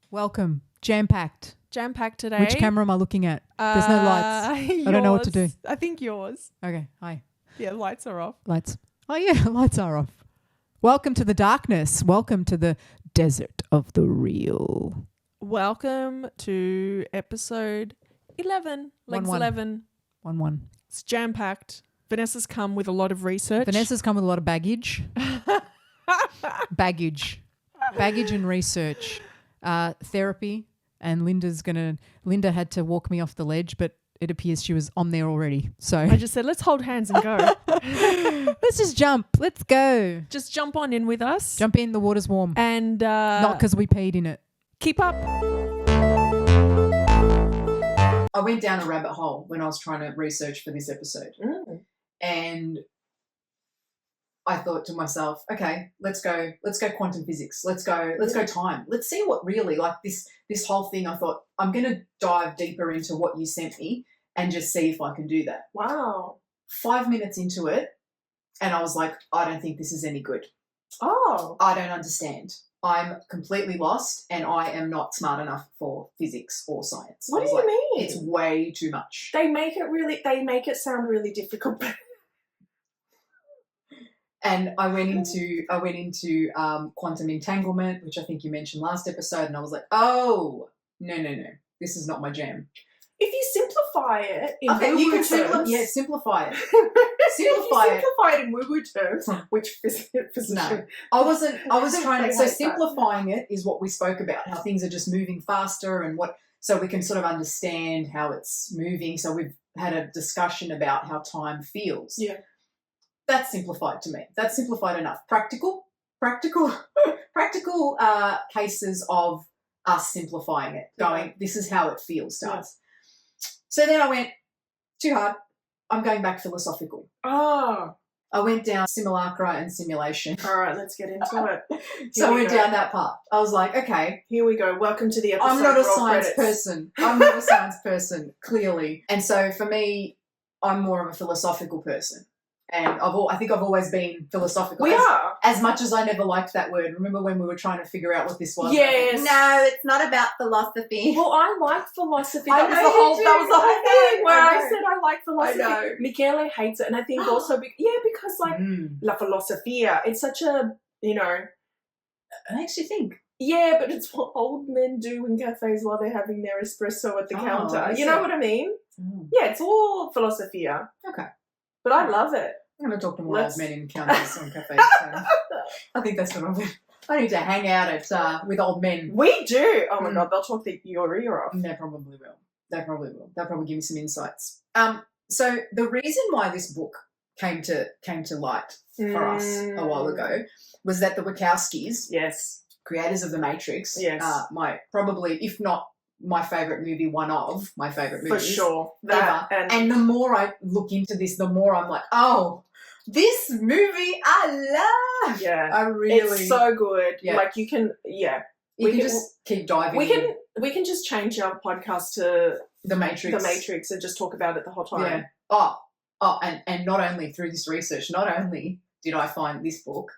Welcome. Jam-packed. Jam-packed today. Which camera am I looking at? There's no lights. I don't know what to do. I think yours. Okay, hi. Yeah, lights are off. Lights. Oh, yeah, lights are off. Welcome to the darkness. Welcome to the desert of the real. Welcome to episode 11. Legs 11. 1-1. It's jam-packed. Vanessa's come with a lot of research. Vanessa's come with a lot of baggage. Baggage and research. Therapy. And Linda had to walk me off the ledge, but it appears she was on there already. So I just said, let's hold hands and go. Let's just jump. Let's go. Just jump on in with us. Jump in. The water's warm. And not because we peed in it. Keep up. I went down a rabbit hole when I was trying to research for this episode. And I thought to myself, okay, let's go quantum physics. Let's go time. Let's see what really, like this whole thing. I thought I'm going to dive deeper into what you sent me and just see if I can do that. Wow. 5 minutes into it and I was like, I don't think this is any good. Oh. I don't understand. I'm completely lost and I am not smart enough for physics or science. What do you mean? It's way too much. They make it sound really difficult. And I went into quantum entanglement, which I think you mentioned last episode, and I was like, oh, no, this is not my jam. If you simplify it in you can simplify it. Simplify Simplify it in woo-woo terms, which physician. No, I was trying to. So simplifying it is what we spoke about, how things are just moving faster and so we can sort of understand how it's moving. So we've had a discussion about how time feels. Yeah. That's simplified to me. That's simplified enough. Practical cases of us simplifying it, going, this is how it feels to us. So then I went, too hard. I'm going back philosophical. Oh. I went down simulacra and simulation. All right, let's get into it. So I went down that path. I was like, okay. Here we go. Welcome to the episode. I'm not a science person. I'm not a science person, clearly. And so for me, I'm more of a philosophical person. And I think I've always been philosophical. We are. As much as I never liked that word. Remember when we were trying to figure out what this was? Yes. No, it's not about philosophy. Well, I like philosophy. That was the whole thing where I said I like philosophy. I know. Michele hates it. And I think also, because like La Filosofia, it's such a, It makes you think. Yeah, but it's what old men do in cafes while they're having their espresso at the counter. You know what I mean? Yeah, it's all Filosofia. Okay. But I love it. I'm going to talk to more old men in counters on cafes. So I think that's what I'm doing. I need to hang out with old men. We do. Oh, my God. They'll talk your ear off. They probably will. They'll probably give me some insights. So the reason why this book came to light for us a while ago was that the Wachowskis, yes, creators of The Matrix, yes, my probably, if not my favourite movie, one of my favourite movies. For sure. Ever. And the more I look into this, the more I'm like, oh, this movie I love. Yeah. I really. It's so good. Yeah. Like you can, we can just keep diving in. We can just change our podcast to The Matrix. And just talk about it the whole time. Yeah. Oh, and not only through this research, not only did I find this book,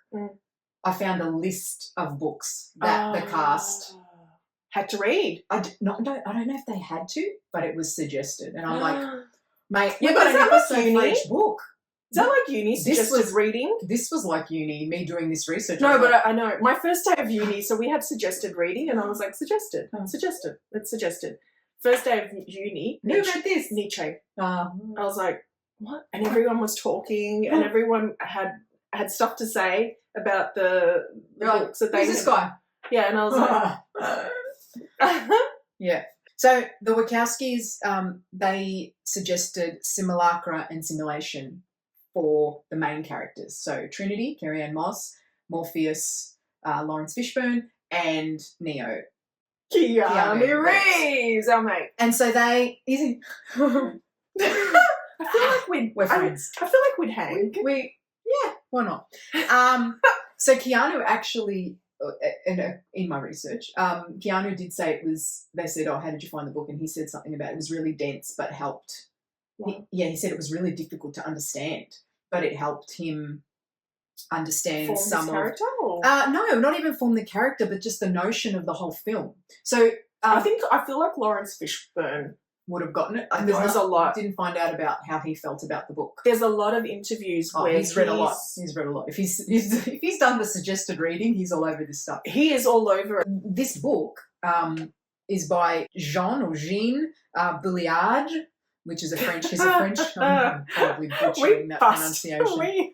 I found a list of books that the cast had to read. I don't know if they had to, but it was suggested. And I'm like, mate, we've got an episode for each book. Is that like uni suggested reading? This was like uni, me doing this research. No, but I know. My first day of uni, so we had suggested reading and I was like, suggested. It's suggested. First day of uni. Who read this? Nietzsche. I was like, what? And everyone was talking and everyone had stuff to say about the books that they Who's this guy? Yeah, and I was like... Yeah. So the Wachowskis, they suggested simulacra and simulation for the main characters. So Trinity, Carrie-Anne Moss, Morpheus, Lawrence Fishburne, and Neo. Keanu Reeves, our mate. And so I feel like we're friends. I feel like we'd hang. Yeah, why not? So Keanu actually... in my research, Keanu did say they said, oh, how did you find the book? And he said something about it was really dense but helped. Wow. He said it was really difficult to understand, but it helped him understand Form some his of. character? Or? No, not even form the character, but just the notion of the whole film. So I feel like Lawrence Fishburne would have gotten it. knows a lot. Didn't find out about how he felt about the book. There's a lot of interviews where he's read a lot. He's read a lot. If he's done the suggested reading, he's all over this stuff. He is all over it. This book is by Jean Bulliard, which is a French. He's a French. I'm probably butchering that pronunciation.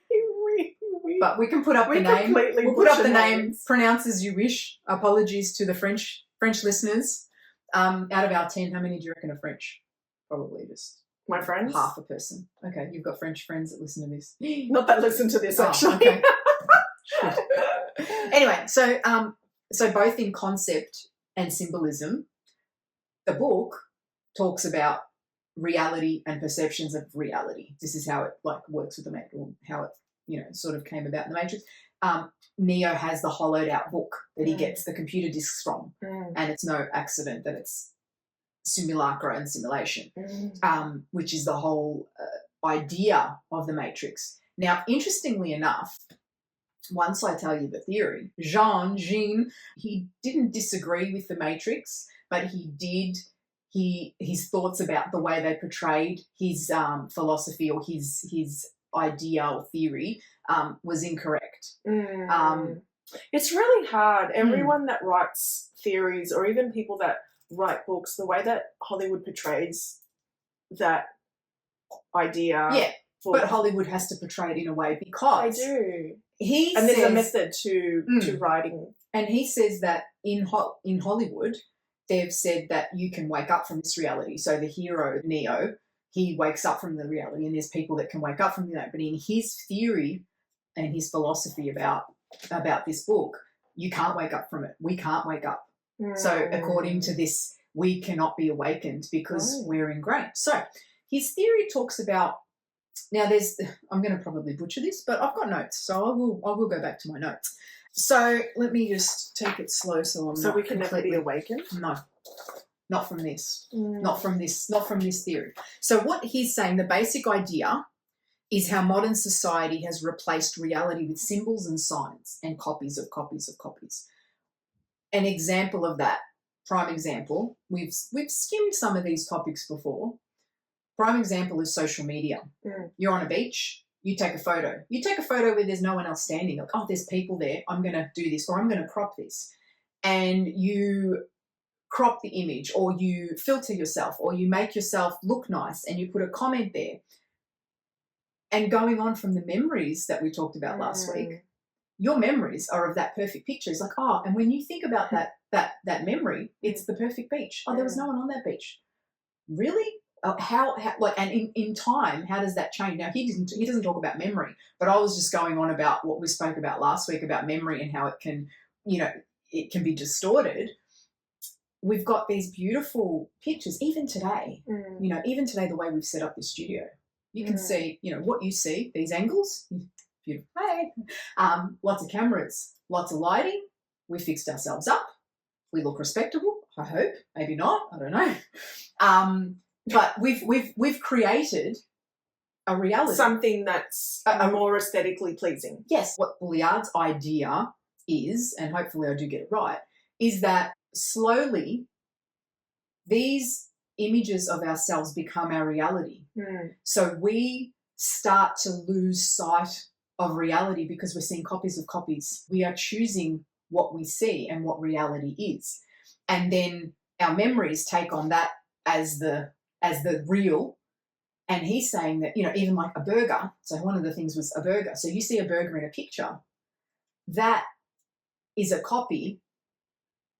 But we can put up the name. We'll put up the name. Pronounce as you wish. Apologies to the French listeners. Out of our 10, how many do you reckon are French? Probably just my friends. Half a person. Okay, you've got French friends that listen to this. Not that listen to this, actually. Okay. Anyway, so both in concept and symbolism, the book talks about reality and perceptions of reality. This is how it works with the Matrix, or how it sort of came about in the Matrix. Neo has the hollowed out book that he gets the computer discs from, and it's no accident that it's simulacra and simulation, which is the whole idea of the Matrix. Now, interestingly enough, once I tell you the theory, Jean, he didn't disagree with the Matrix, but his thoughts about the way they portrayed his philosophy or his idea or theory was incorrect. It's really hard. Everyone that writes theories, or even people that write books, the way that Hollywood portrays that idea. Yeah, but Hollywood has to portray it in a way because they do. There's a method to writing. And he says that in Hollywood, they've said that you can wake up from this reality. So the hero, Neo, he wakes up from the reality, and there's people that can wake up from that. But in his theory and his philosophy about this book, you can't wake up from it. We can't wake up. So according to this, we cannot be awakened because we're ingrained. So his theory talks about, now I'm going to probably butcher this, but I've got notes, so I will go back to my notes. So let me just take it slow so we can never be awakened? No. Not from this. Not from this theory. So what he's saying, the basic idea is how modern society has replaced reality with symbols and signs and copies of copies of copies. An example of that, prime example, we've skimmed some of these topics before. Prime example is social media. You're on a beach, you take a photo. You take a photo where there's no one else standing. Like, oh, there's people there. I'm going to do this, or I'm going to crop this. And you crop the image, or you filter yourself, or you make yourself look nice, and you put a comment there. And going on from the memories that we talked about last week, your memories are of that perfect picture. It's like, oh, and when you think about that memory, it's the perfect beach. Oh, there was no one on that beach. Really? How and in time, how does that change? Now, he doesn't talk about memory, but I was just going on about what we spoke about last week about memory and how it can, it can be distorted. We've got these beautiful pictures, even today, even today, the way we've set up this studio. You can see, what you see, these angles, beautiful. Hey. Lots of cameras, lots of lighting. We fixed ourselves up. We look respectable, I hope. Maybe not, I don't know. But we've created a reality. Something that's more aesthetically pleasing. Yes. What Bulliard's idea is, and hopefully I do get it right, is that slowly these images of ourselves become our reality. So we start to lose sight of reality because we're seeing copies of copies. We are choosing what we see and what reality is. And then our memories take on that as the real. And he's saying that, even like a burger. So one of the things was a burger. So you see a burger in a picture, that is a copy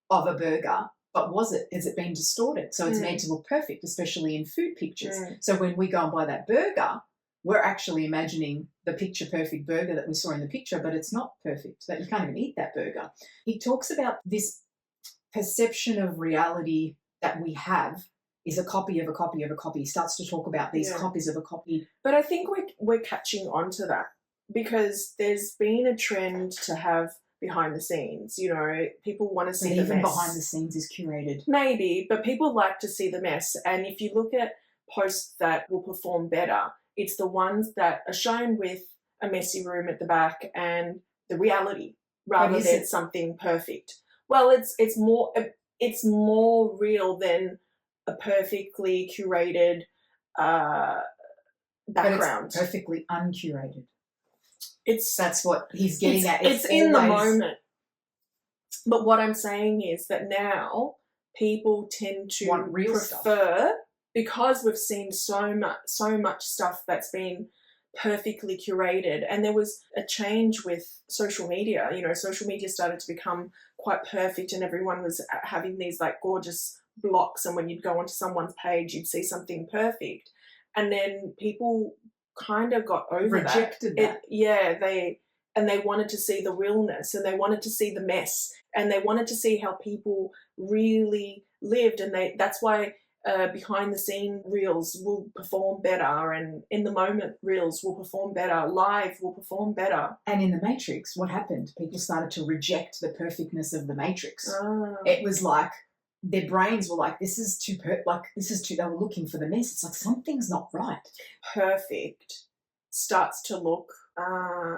of a burger. But has it been distorted? So it's made to look perfect, especially in food pictures. So when we go and buy that burger, we're actually imagining the picture perfect burger that we saw in the picture, but it's not perfect. That you can't even eat that burger. He talks about this perception of reality that we have is a copy of a copy of a copy. He starts to talk about these copies of a copy. But I think we're catching on to that because there's been a trend to have behind the scenes, people want to see the mess. Even behind the scenes is curated. Maybe, but people like to see the mess. And if you look at posts that will perform better, it's the ones that are shown with a messy room at the back and the reality rather is than it? something perfect. Well, it's more real than a perfectly curated background. But it's perfectly uncurated. It's That's what he's getting at. It's in the always- moment. But what I'm saying is that now people tend to Want real prefer, because we've seen so much stuff that's been perfectly curated, and there was a change with social media. You know, social media started to become quite perfect, and everyone was having these like gorgeous blocks, and when you'd go onto someone's page you'd see something perfect, and then people kind of got over Rejected that. They wanted to see the realness, and they wanted to see the mess, and they wanted to see how people really lived, and that's why behind the scene reels will perform better, and in the moment reels will perform better, live will perform better. And in the Matrix, what happened? People started to reject the perfectness of the Matrix. It was like their brains were like, this is too they were looking for the mess. It's like, something's not right. Perfect starts to look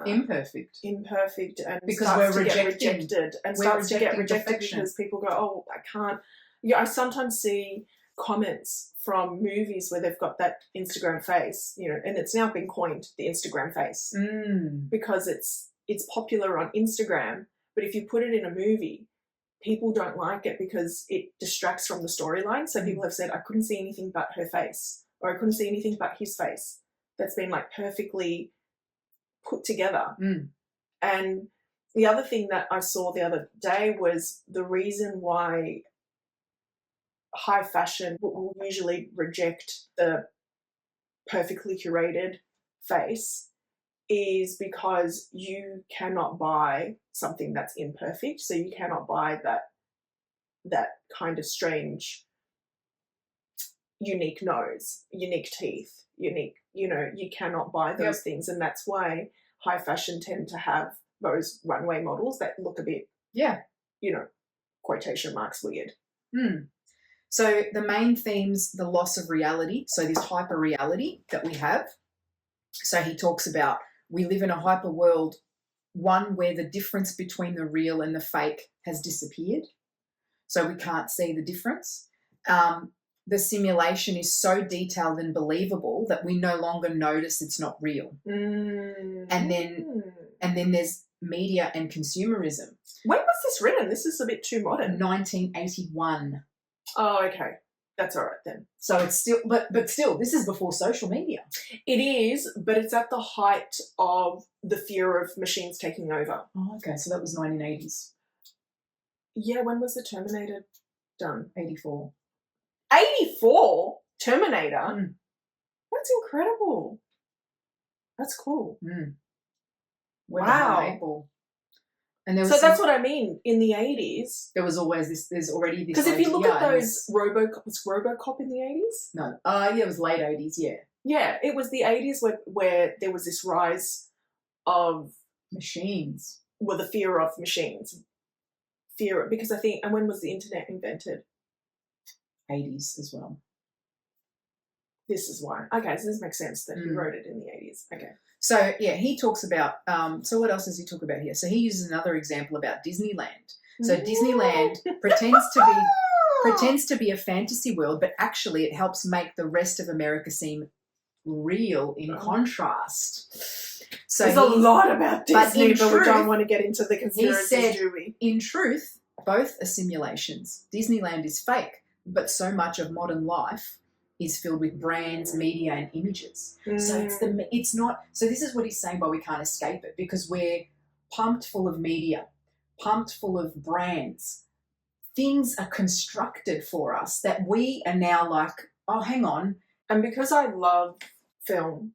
Imperfect, and because starts we're to get rejecting- rejected, and we're starts to get rejecting rejected perfection. because people go, oh, I can't. Yeah, I sometimes see comments from movies where they've got that Instagram face, you know, and it's now been coined the Instagram face because it's popular on Instagram, but if you put it in a movie, people don't like it because it distracts from the storyline. So people have said, I couldn't see anything but her face, or I couldn't see anything but his face. That's been like perfectly put together. And the other thing that I saw the other day was the reason why high fashion will usually reject the perfectly curated face is because you cannot buy something that's imperfect. So you cannot buy that kind of strange, unique nose, unique teeth, unique, you know, you cannot buy those things. And that's why high fashion tend to have those runway models that look a bit, you know, quotation marks weird. So the main themes, the loss of reality, so this hyper reality that we have. So he talks about we live in a hyper world, one where the difference between the real and the fake has disappeared. So we can't see the difference. The simulation is so detailed and believable that we no longer notice it's not real. And then there's media and consumerism. When was this written? This is a bit too modern. 1981. Oh, okay. That's all right then. So it's still, but still, this is before social media. It is, but it's at the height of the fear of machines taking over. Oh, okay. So that was 1980s. Yeah, when was the Terminator done? 84. 84? Terminator? That's incredible. That's cool. Wow. And there was so that's what I mean. In the 80s, there was always this. There's already this. Because if you look idea at those was RoboCop in the 80s? No. Yeah, it was late 80s. Yeah. Yeah, it was the 80s where there was this rise of machines. Well, the fear of machines. Because I think, and when was the internet invented? 80s as well. This is why. Okay, so this makes sense that he wrote it in the 80s. Okay. So, yeah, he talks about, so what else does he talk about here? So he uses another example about Disneyland. So Disneyland pretends to be a fantasy world, but actually it helps make the rest of America seem real in contrast. So there's a lot about Disney, but we don't want to get into the conspiracies, he said, do we? In truth, both are simulations. Disneyland is fake, but so much of modern life is filled with brands, media, and images. So it's not. So this is what he's saying, but we can't escape it because we're pumped full of media, pumped full of brands. Things are constructed for us that we are now like, oh, hang on. And because I love film,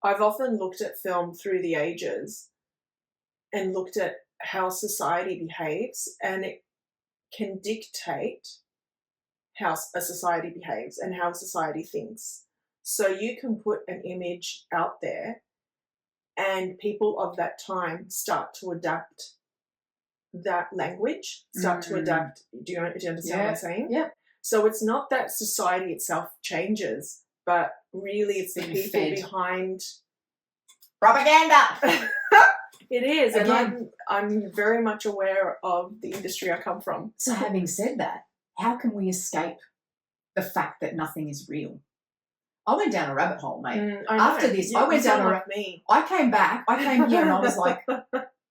I've often looked at film through the ages and looked at how society behaves, and it can dictate how a society behaves and how society thinks. So you can put an image out there and people of that time start to adapt that language, start to adapt. Do you understand what I'm saying? Yeah. So it's not that society itself changes, but really it's the people behind Propaganda. It is, and Again. I'm very much aware of the industry I come from. So having said that, how can we escape the fact that nothing is real? I went down a rabbit hole, mate. I know. After this, I You went down sound a like me. I came here and I was like,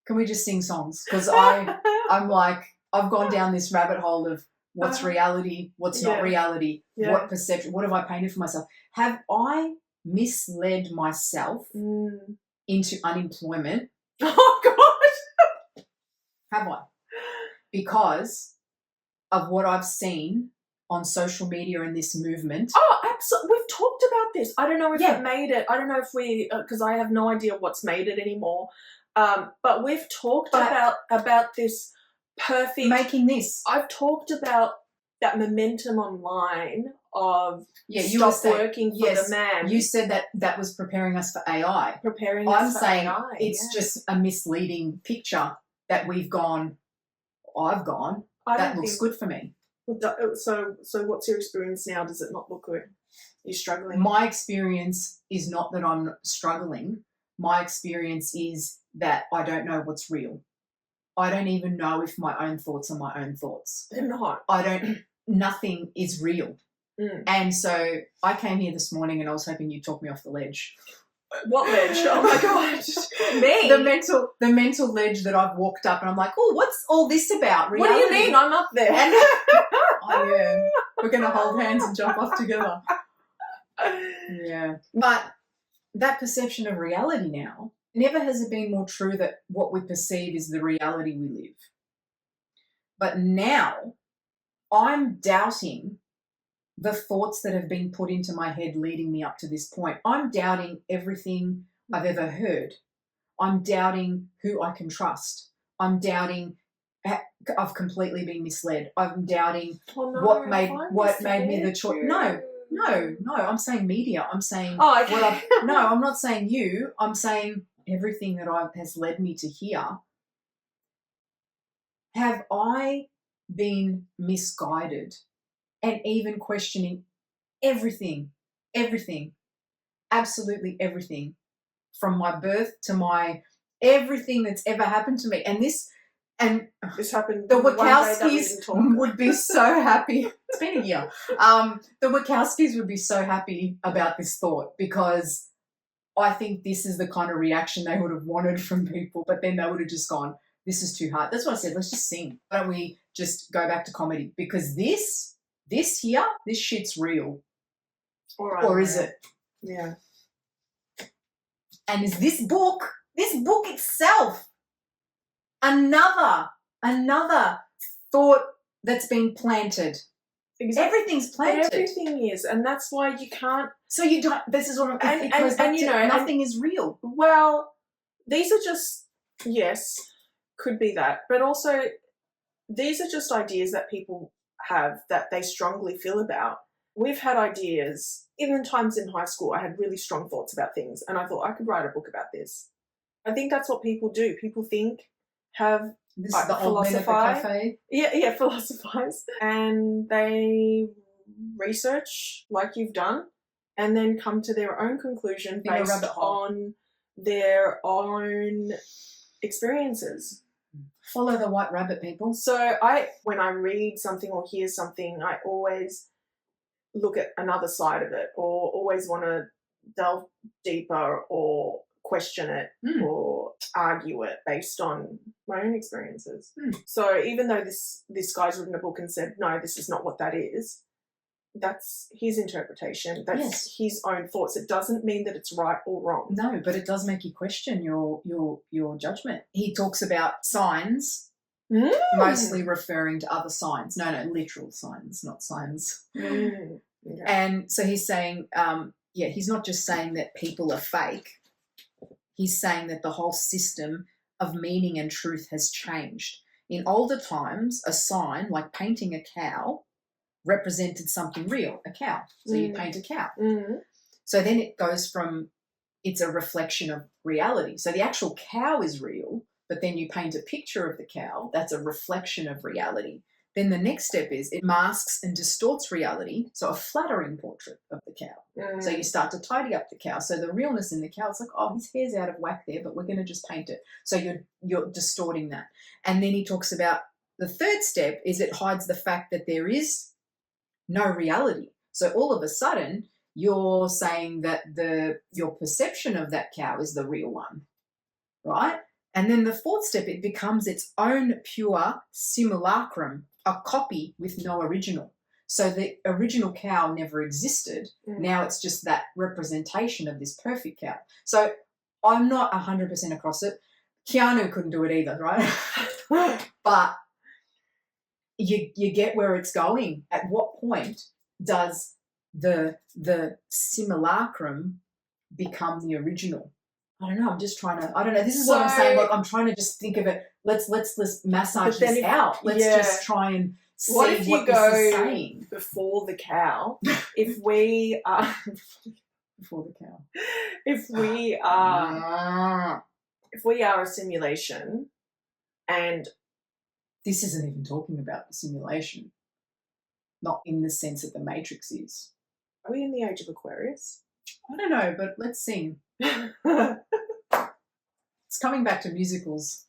can we just sing songs? Because I'm like, I've gone down this rabbit hole of what's reality, what's not reality, what perception, what have I painted for myself? Have I misled myself into unemployment? Oh, God. Have I? Because of what I've seen on social media and this movement. Oh, absolutely. We've talked about this. I don't know if Yeah. it made it. I don't know if we, because I have no idea what's made it anymore. But we've talked about this perfect. Making this. I've talked about that momentum online of you were stop saying, working for yes, the man. You said that was preparing us for AI. Preparing I'm us for saying AI, it's just a misleading picture that I've gone, that looks good for me. So what's your experience now? Does it not look good? You're struggling? My experience is not that I'm struggling. My experience is that I don't know what's real. I don't even know if my own thoughts are my own thoughts. They're not. Nothing is real. Mm. And so I came here this morning and I was hoping you'd talk me off the ledge. What ledge? Oh my God. Me? The mental ledge that I've walked up and I'm like, oh, what's all this about? Reality? What do you mean? I'm up there. Oh, yeah. We're going to hold hands and jump off together. Yeah. But that perception of reality now, never has it been more true that what we perceive is the reality we live. But now I'm doubting the thoughts that have been put into my head leading me up to this point. I'm doubting everything I've ever heard. I'm doubting who I can trust. I'm doubting I've completely been misled. I'm doubting what made me the choice. No, I'm saying media. I'm saying I'm not saying you. I'm saying everything that has led me to here. Have I been misguided and even questioning everything, absolutely everything, from my birth to my everything that's ever happened to me? And this happened. The Wachowskis would be so happy. It's been a year. The Wachowskis would be so happy about this thought, because I think this is the kind of reaction they would have wanted from people, but then they would have just gone, this is too hard. That's what I said. Let's just sing. Why don't we just go back to comedy? Because this shit's real. Or is it? Yeah. And is this book itself another thought that's been planted? Exactly. Everything's planted. Everything is, and that's why you can't. So you don't. This is what I'm. Nothing is real. Well, these are just could be that, but also these are just ideas that people have that they strongly feel about. We've had ideas, even times in high school. I had really strong thoughts about things, and I thought I could write a book about this. I think that's what people do. People think, have. This is the old men at the cafe. Yeah, philosophize. And they research like you've done and then come to their own conclusion based on their own experiences. Follow the white rabbit, people. So when I read something or hear something, I always look at another side of it, or always want to delve deeper or question it or argue it based on my own experiences. So even though this guy's written a book and said, no, this is not what that is, that's his interpretation. That's his own thoughts. It doesn't mean that it's right or wrong. No, but it does make you question your judgment. He talks about signs, mostly referring to other signs. No, literal signs, not signs. Yeah. And so he's saying, he's not just saying that people are fake. He's saying that the whole system of meaning and truth has changed. In older times, a sign, like painting a cow, represented something real, a cow. So you paint a cow. So then it goes from, it's a reflection of reality. So the actual cow is real, but then you paint a picture of the cow, that's a reflection of reality. Then the next step is it masks and distorts reality, so a flattering portrait of the cow. So you start to tidy up the cow. So the realness in the cow, it's like, oh, his hair's out of whack there, but we're going to just paint it. So you're distorting that. And then he talks about the third step is it hides the fact that there is no reality. So all of a sudden, you're saying that your perception of that cow is the real one, right? And then the fourth step, it becomes its own pure simulacrum, a copy with no original. So the original cow never existed. Now it's just that representation of this perfect cow. So I'm not 100% across it. Keanu couldn't do it either, right? But you get where it's going. At what point does the simulacrum become the original? I don't know. I'm just trying to. I don't know. This is what I'm saying. Like I'm trying to just think of it. Let's massage this out. Let's just try and see what if you what this is saying. Before the cow? If we are Before the cow. If we are a simulation, and this isn't even talking about the simulation. Not in the sense that the Matrix is. Are we in the age of Aquarius? I don't know, but let's sing. It's coming back to musicals.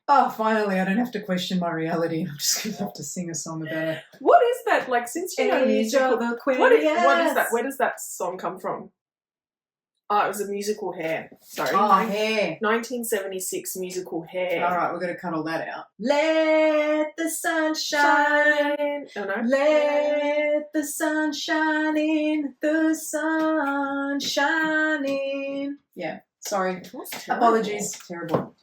Oh, finally, I don't have to question my reality. I'm just going to have to sing a song about it. What is that? Like, since you know musical, Aquarius. what is that? Where does that song come from? Oh, it was a musical Hair. Sorry. Oh, Hair. 1976 musical Hair. All right, we're going to cut all that out. Let the sun shine. Oh, no. Let the sun shine in. The sun shining. Yeah, sorry. Apologies. Terrible.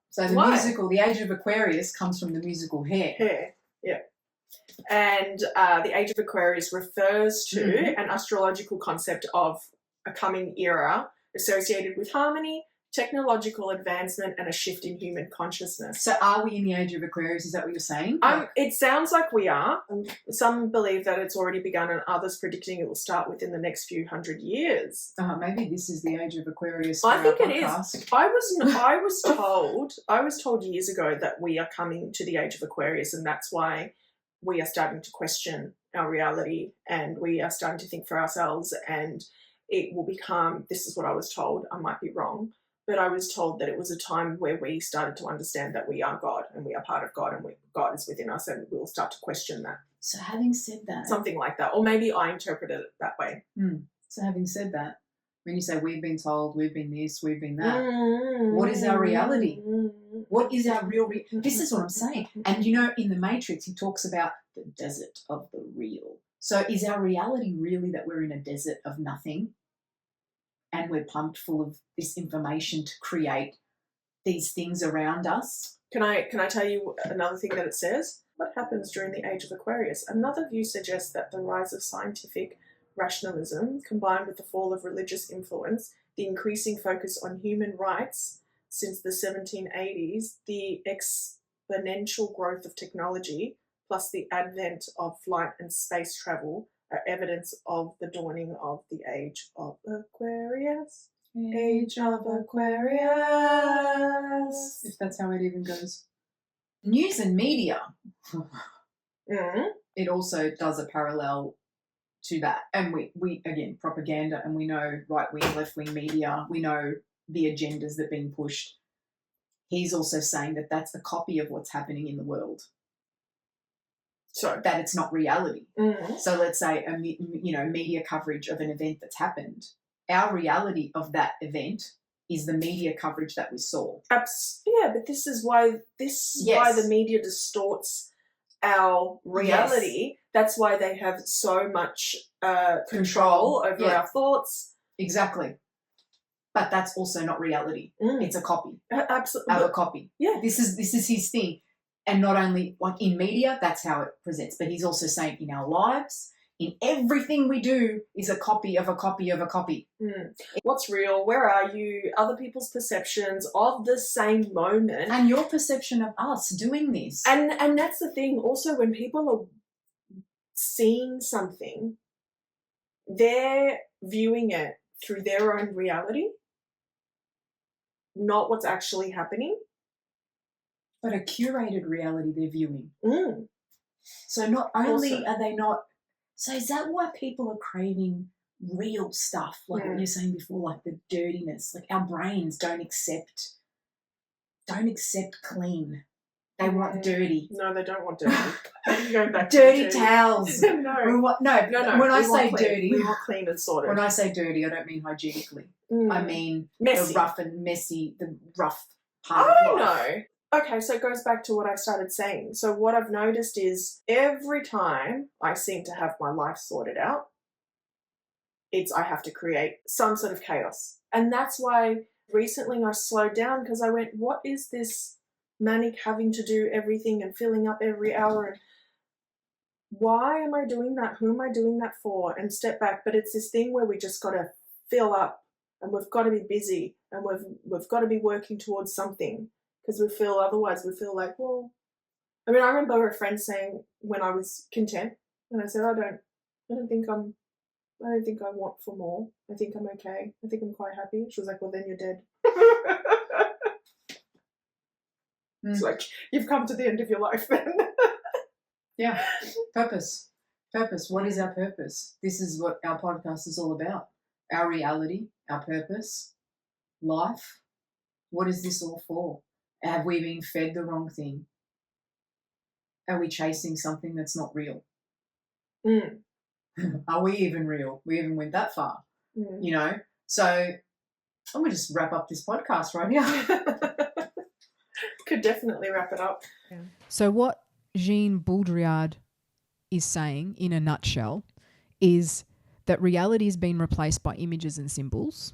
So the musical, The Age of Aquarius, comes from the musical Hair. Hair, yeah. And the Age of Aquarius refers to an astrological concept of a coming era associated with harmony, technological advancement, and a shift in human consciousness. So are we in the Age of Aquarius? Is that what you're saying? It sounds like we are. Some believe that it's already begun, and others predicting it will start within the next few hundred years. Maybe this is the Age of Aquarius. I think it is. I was told years ago that we are coming to the Age of Aquarius, and that's why we are starting to question our reality, and we are starting to think for ourselves, and it will become, this is what I was told, I might be wrong, but I was told that it was a time where we started to understand that we are God and we are part of God and God is within us, and we'll start to question that. So having said that. Something like that. Or maybe I interpreted it that way. So having said that, when you say we've been told, we've been this, we've been that, what is our reality? What is our real This is what I'm saying. And you know, in the Matrix, he talks about the desert of the real. So is our reality really that we're in a desert of nothing and we're pumped full of this information to create these things around us? Can I tell you another thing that it says? What happens during the Age of Aquarius? Another view suggests that the rise of scientific rationalism, combined with the fall of religious influence, the increasing focus on human rights since the 1780s, the exponential growth of technology, plus the advent of flight and space travel, are evidence of the dawning of the Age of Aquarius. Age of Aquarius. If that's how it even goes. News and media. It also does a parallel to that. And we again, propaganda, and we know right-wing, left-wing media, we know the agendas that are being pushed. He's also saying that that's a copy of what's happening in the world. So that it's not reality. So let's say, media coverage of an event that's happened. Our reality of that event is the media coverage that we saw. Yeah, but this is why the media distorts our reality. Yes. That's why they have so much control over our thoughts. Exactly. But that's also not reality. It's a copy. Absolutely. Of a copy. Yeah. This is his thing. And not only like in media, that's how it presents, but he's also saying in our lives, in everything we do is a copy of a copy of a copy. What's real? Where are you? Other people's perceptions of the same moment. And your perception of us doing this. And that's the thing. Also, when people are seeing something, they're viewing it through their own reality, not what's actually happening. but a curated reality they're viewing. Mm. So not only Awesome. are they not, so is that why people are craving real stuff, like what you're saying before, like the dirtiness? Like our brains don't accept clean. They want dirty. No, they don't want dirty. Going back Dirty to towels. no. No. When I say dirty, we want clean and sorted. when I say dirty, I don't mean hygienically. I mean messy. the rough and messy, the rough part I of life. know. Okay, so it goes back to what I started saying. So what I've noticed is every time I seem to have my life sorted out, I have to create some sort of chaos. And that's why recently I slowed down, because I went, what is this manic having to do everything and filling up every hour? And why am I doing that? Who am I doing that for? And step back. But it's this thing where we just got to fill up, and we've got to be busy, and we've got to be working towards something, because otherwise we feel like, well, I mean, I remember a friend saying when I was content, and I said, I don't think I want for more. I think I'm okay. I think I'm quite happy. She was like, well, then you're dead. It's like, you've come to the end of your life then. Yeah. Purpose. What is our purpose? This is what our podcast is all about. Our reality, our purpose, life. What is this all for? Have we been fed the wrong thing? Are we chasing something that's not real? Mm. Are we even real? We even went that far, Mm. you know? So I'm going to just wrap up this podcast right here. Could definitely wrap it up. Yeah. So what Jean Baudrillard is saying in a nutshell is that reality has been replaced by images and symbols,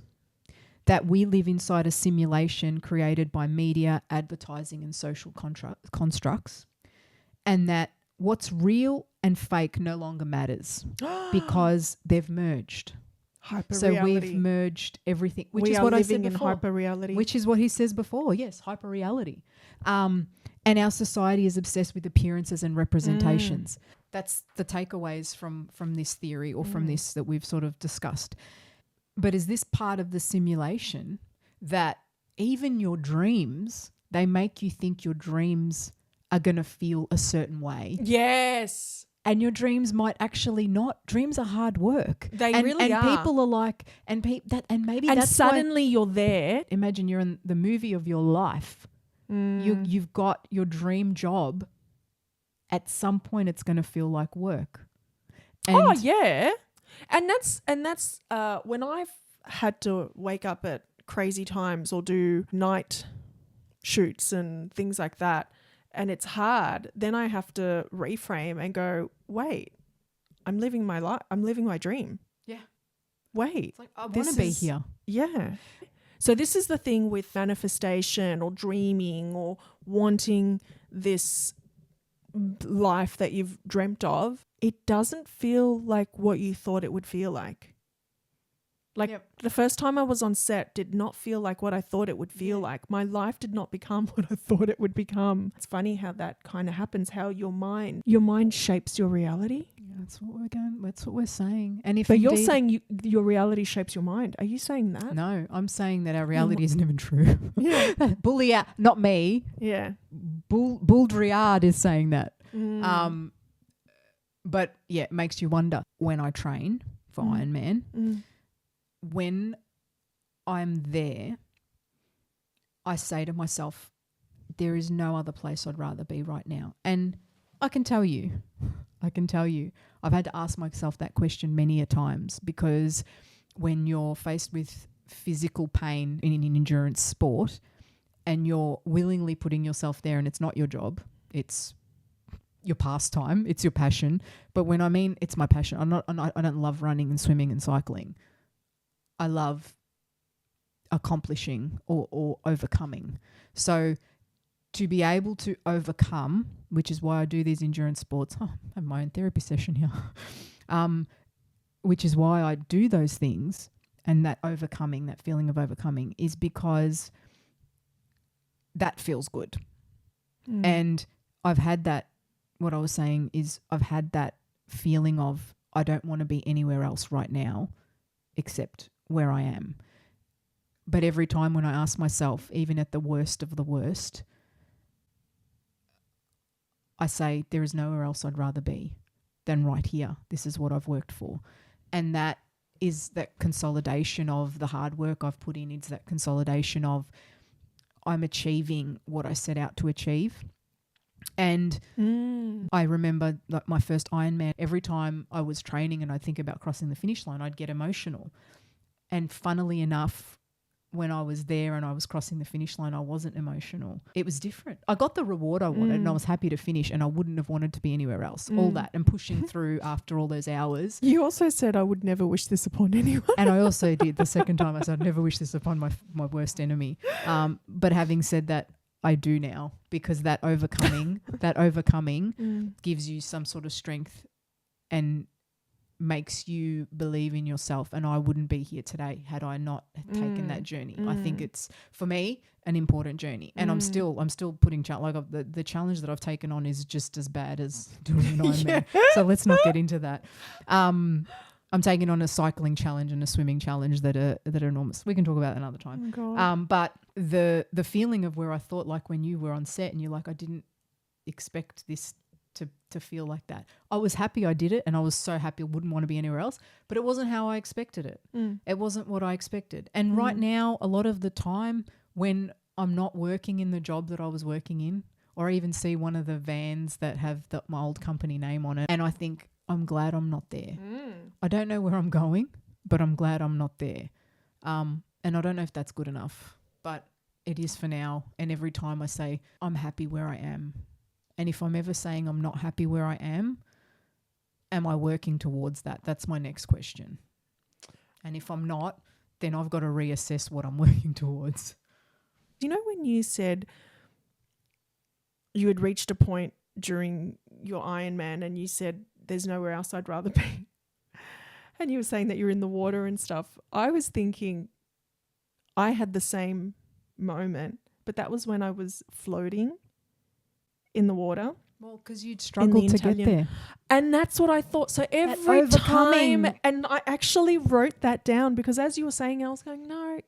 that we live inside a simulation created by media, advertising and social constructs, and that what's real and fake no longer matters because they've merged. So we've merged everything, which is what I said before. Hyper reality, which is what he says before. Yes, hyper reality. And our society is obsessed with appearances and representations. That's the takeaways from this theory or from this that we've sort of discussed. But is this part of the simulation that even your dreams, they make you think your dreams are going to feel a certain way? Yes. And your dreams might actually not. Dreams are hard work. They and, really and are. And people are like, and maybe and that's suddenly you're there. Imagine you're in the movie of your life. You've got your dream job. At some point, it's going to feel like work. And yeah, and that's when I've had to wake up at crazy times or do night shoots and things like that, and it's hard. Then I have to reframe and go, wait, I'm living my life. I'm living my dream. Yeah. Wait, it's like, I want to be here. Yeah. So this is the thing with manifestation or dreaming or wanting this life that you've dreamt of. It doesn't feel like what you thought it would feel like. Like the first time I was on set did not feel like what I thought it would feel like. My life did not become what I thought it would become. It's funny how that kind of happens, how your mind shapes your reality. Yeah, that's what we're saying. And if but you're saying your reality shapes your mind. Are you saying that? No, I'm saying that our reality isn't even true. Yeah. Bulliard, not me. Yeah. Baudrillard is saying that. But yeah, it makes you wonder. When I train for Ironman, when I'm there, I say to myself, there is no other place I'd rather be right now. And I can tell you, I've had to ask myself that question many a times, because when you're faced with physical pain in an endurance sport and you're willingly putting yourself there, and it's not your job, it's your pastime, it's your passion. But when I mean it's my passion, I don't love running and swimming and cycling. I love accomplishing or overcoming. So to be able to overcome, which is why I do these endurance sports. I have my own therapy session here. Which is why I do those things, and that overcoming, that feeling of overcoming, is because that feels good. And I've had that, what I was saying is I've had that feeling of I don't want to be anywhere else right now except where I am. But every time when I ask myself, even at the worst of the worst, I say there is nowhere else I'd rather be than right here. This is what I've worked for. And that is that consolidation of the hard work I've put in. It's that consolidation of I'm achieving what I set out to achieve. And I remember like my first Ironman, every time I was training and I'd think about crossing the finish line, I'd get emotional. And funnily enough, when I was there and I was crossing the finish line, I wasn't emotional. It was different. I got the reward I wanted and I was happy to finish, and I wouldn't have wanted to be anywhere else. All that and pushing through after all those hours. You also said I would never wish this upon anyone. And I also did the second time. I said I'd never wish this upon my worst enemy. But having said that, I do now, because that overcoming gives you some sort of strength and makes you believe in yourself. And I wouldn't be here today had I not taken that journey. I think it's, for me, an important journey. And I'm still putting the challenge that I've taken on is just as bad as doing an Ironman. So let's not get into that. I'm taking on a cycling challenge and a swimming challenge that are enormous. We can talk about that another time. But the feeling of where I thought, like when you were on set and you're like, I didn't expect this to feel like that. I was happy I did it, and I was so happy I wouldn't want to be anywhere else, but it wasn't how I expected it. It wasn't what I expected. And right now, a lot of the time when I'm not working in the job that I was working in, or I even see one of the vans that have my old company name on it, and I think, I'm glad I'm not there. I don't know where I'm going, but I'm glad I'm not there. And I don't know if that's good enough, but it is for now. And every time I say, I'm happy where I am. And if I'm ever saying I'm not happy where I am I working towards that? That's my next question. And if I'm not, then I've got to reassess what I'm working towards. You know, when you said you had reached a point during your Ironman and you said, there's nowhere else I'd rather be, and you were saying that you're in the water and stuff, I was thinking I had the same moment, but that was when I was floating in the water. Well, because you'd struggled to get there. And that's what I thought. So every time, and I actually wrote that down, because as you were saying, I was going, no,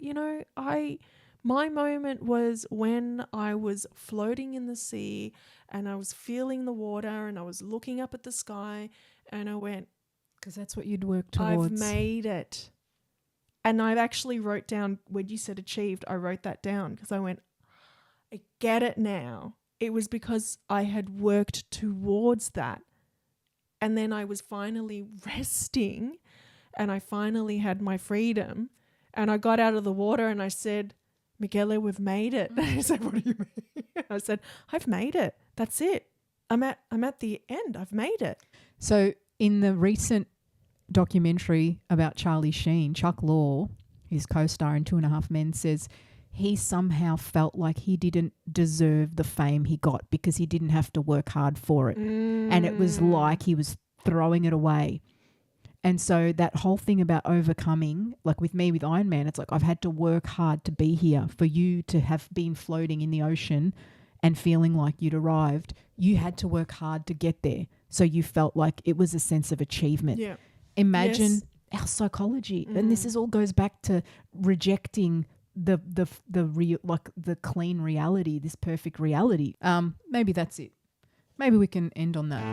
my moment was when I was floating in the sea and I was feeling the water and I was looking up at the sky and I went, because that's what you'd work towards. I've made it. And I actually wrote down, when you said achieved, I wrote that down because I went, I get it now. It was because I had worked towards that. And then I was finally resting and I finally had my freedom. And I got out of the water and I said, Michele, we've made it. And he said, what do you mean? I said, I've made it. That's it. I'm at the end. I've made it. So in the recent documentary about Charlie Sheen, Chuck Lorre, his co-star in 2.5 Men, says he somehow felt like he didn't deserve the fame he got because he didn't have to work hard for it. And it was like he was throwing it away. And so that whole thing about overcoming, like with me with Ironman, it's like I've had to work hard to be here. For you to have been floating in the ocean and feeling like you'd arrived, you had to work hard to get there. So you felt like it was a sense of achievement. Yeah. Imagine our psychology. And this all goes back to rejecting the clean reality, this perfect reality. Maybe that's it. Maybe we can end on that.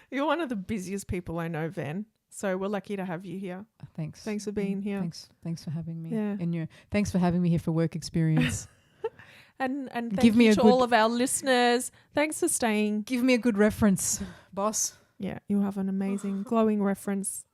You're one of the busiest people I know, Van. So we're lucky to have you here. Thanks. Thanks for being here. Thanks for having me. Yeah. And thanks for having me here for work experience. And thank you to all of our listeners. Thanks for staying. Give me a good reference, boss. Yeah, you'll have an amazing glowing reference.